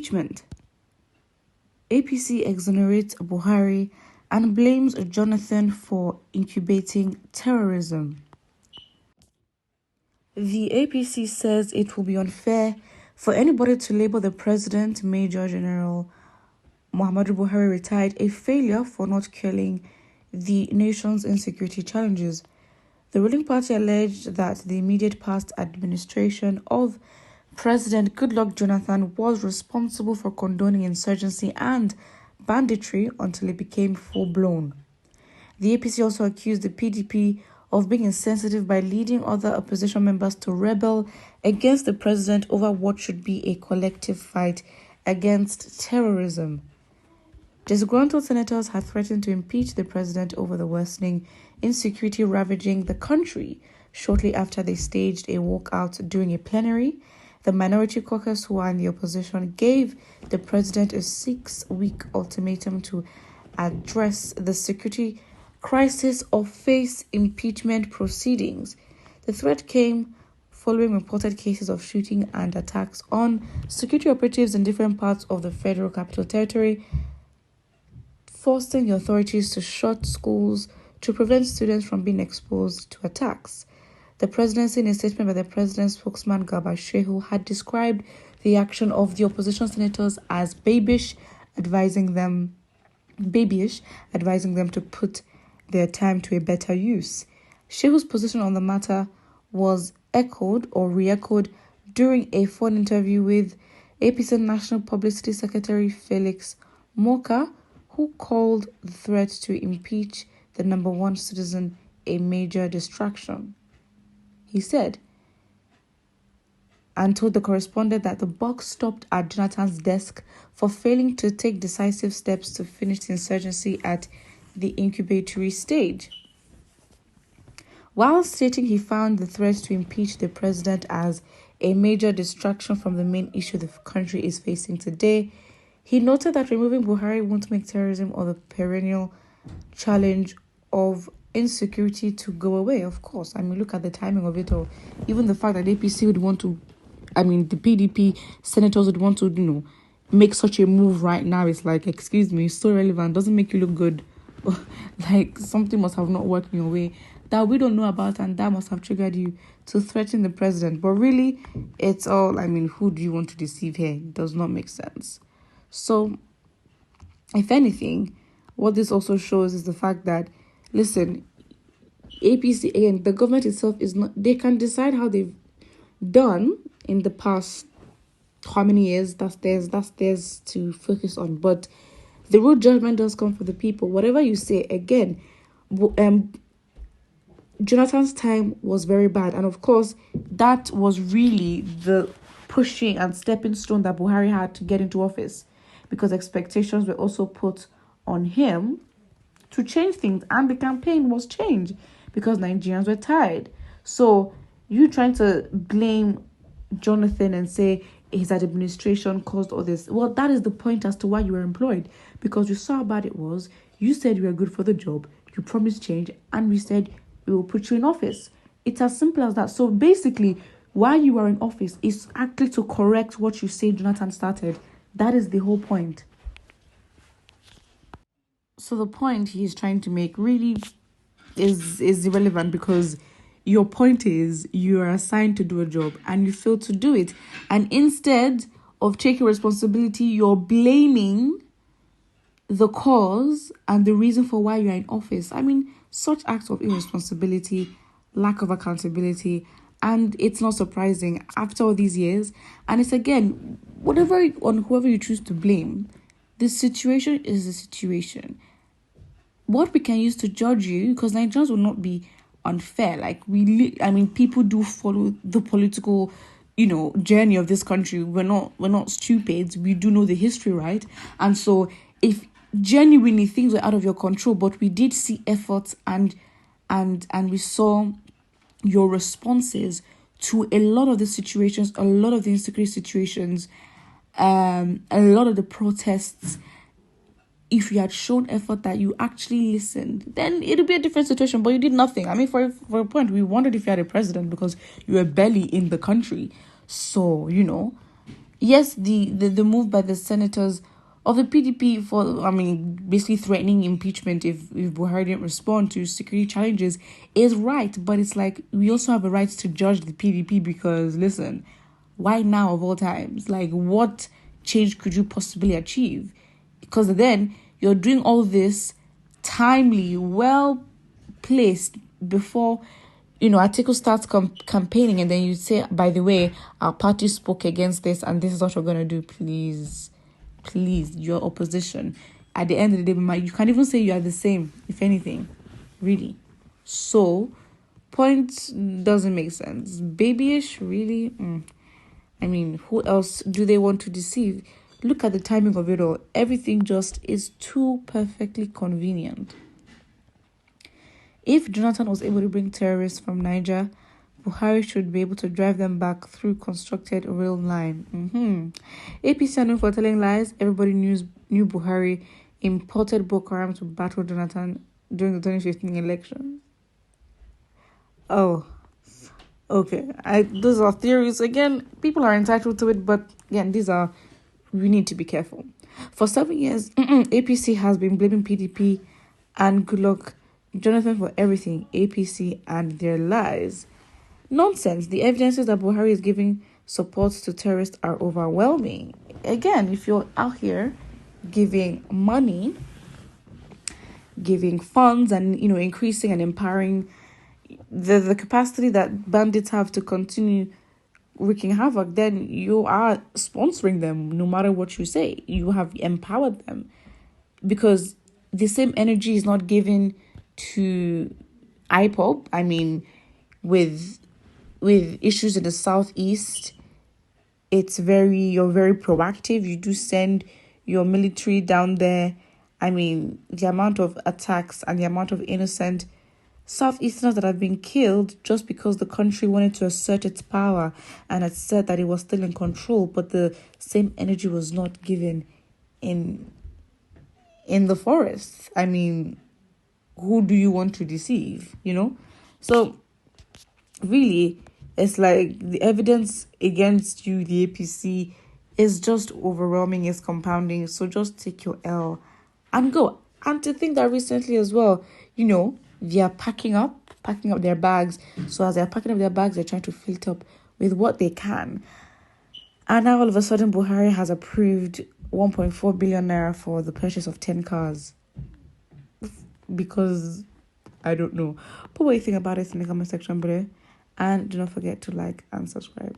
impeachment. APC exonerates Buhari and blames Jonathan for incubating terrorism. The APC says it will be unfair for anybody to label the president, Major General Muhammadu Buhari retired, a failure for not killing the nation's insecurity challenges. The ruling party alleged that the immediate past administration of President Goodluck Jonathan was responsible for condoning insurgency and banditry until it became full-blown. The APC also accused the PDP of being insensitive by leading other opposition members to rebel against the president over what should be a collective fight against terrorism. Disgruntled senators had threatened to impeach the president over the worsening insecurity ravaging the country shortly after they staged a walkout during a plenary. The minority caucus, who are in the opposition, gave the president a 6-week ultimatum to address the security crisis or face impeachment proceedings. The threat came following reported cases of shooting and attacks on security operatives in different parts of the Federal Capital Territory, forcing the authorities to shut schools to prevent students from being exposed to attacks. The presidency, in a statement by the president's spokesman Garba Shehu, had described the action of the opposition senators as babyish, advising them to put their time to a better use. Shehu's position on the matter was re-echoed during a phone interview with APC National Publicity Secretary Felix Moka, who called the threat to impeach the number one citizen a major distraction. He said, and told the correspondent that the buck stopped at Jonathan's desk for failing to take decisive steps to finish the insurgency at the incubatory stage. While stating he found the threat to impeach the president as a major distraction from the main issue the country is facing today, he noted that removing Buhari won't make terrorism or the perennial challenge of insecurity to go away. Of course, look at the timing of it all. Even the fact that the APC would want to, the PDP senators would want to, make such a move right now. It's like, excuse me, it's so relevant. Doesn't make you look good. Like something must have not worked in your way that we don't know about, and that must have triggered you to threaten the president. But really, it's all, who do you want to deceive here? It does not make sense. So, if anything, what this also shows is the fact that, listen, APC, again, the government itself is not, they can decide how they've done in the past how many years, that's theirs to focus on. But the real judgment does come for the people. Whatever you say, again, Jonathan's time was very bad. And of course, that was really the pushing and stepping stone that Buhari had to get into office, because expectations were also put on him to change things. And the campaign was changed because Nigerians were tired. So you trying to blame Jonathan and say his administration caused all this. Well, that is the point as to why you were employed, because you saw how bad it was. You said you were good for the job. You promised change, and we said we will put you in office. It's as simple as that. So basically, why you are in office is actually to correct what you say Jonathan started. That is the whole point. So the point he is trying to make really is irrelevant, because your point is you are assigned to do a job and you failed to do it. And instead of taking responsibility, you're blaming the cause and the reason for why you're in office. Such acts of irresponsibility, lack of accountability, and it's not surprising after all these years. And it's, again, whoever you choose to blame, the situation is the situation. What we can use to judge you, because Nigerians will not be unfair. People do follow the political, journey of this country. We're not stupid. We do know the history, right? And so if genuinely things were out of your control, but we did see efforts and we saw your responses to a lot of the situations, a lot of the insecurity situations, a lot of the protests. If you had shown effort that you actually listened, then it'd be a different situation, but you did nothing. For a point, we wondered if you had a president because you were barely in the country. So, yes, the move by the senators of the PDP for, I mean, basically threatening impeachment if Buhari didn't respond to security challenges is right. But it's like, we also have a right to judge the PDP because, listen, why now of all times? Like, what change could you possibly achieve? Because then you're doing all this timely, well placed before Atiku starts campaigning, and then you say, by the way, our party spoke against this, and this is what we're going to do. Please, your opposition. At the end of the day, you can't even say you are the same, if anything, really. So, point doesn't make sense. Babyish, really? I mean, who else do they want to deceive? Look at the timing of it all. Everything just is too perfectly convenient. If Jonathan was able to bring terrorists from Niger, Buhari should be able to drive them back through constructed rail line. APC are known for telling lies. Everybody knew Buhari imported Boko Haram to battle Jonathan during the 2015 election. Oh, okay. Those are theories. Again, people are entitled to it, but again, we need to be careful. For 7 years, APC has been blaming PDP and Goodluck Jonathan for everything, APC and their lies. Nonsense. The evidences that Buhari is giving support to terrorists are overwhelming. Again, if you're out here giving money, giving funds, and increasing and empowering the capacity that bandits have to continue wreaking havoc, then you are sponsoring them. No matter what you say, you have empowered them, because the same energy is not given to IPOB. I mean, with issues in the southeast, you're very proactive. You do send your military down there. I mean, the amount of attacks and the amount of innocent Southeasterners that have been killed just because the country wanted to assert its power and had said that it was still in control, but the same energy was not given in the forest. I mean, who do you want to deceive, So, really, it's like the evidence against you, the APC, is just overwhelming, it's compounding. So just take your L and go. And to think that recently as well, they are packing up their bags. So as they're packing up their bags, they're trying to fill it up with what they can. And now all of a sudden, Buhari has approved 1.4 billion naira for the purchase of 10 cars. Because, I don't know. Put what you think about it in the comment section below. And do not forget to like and subscribe.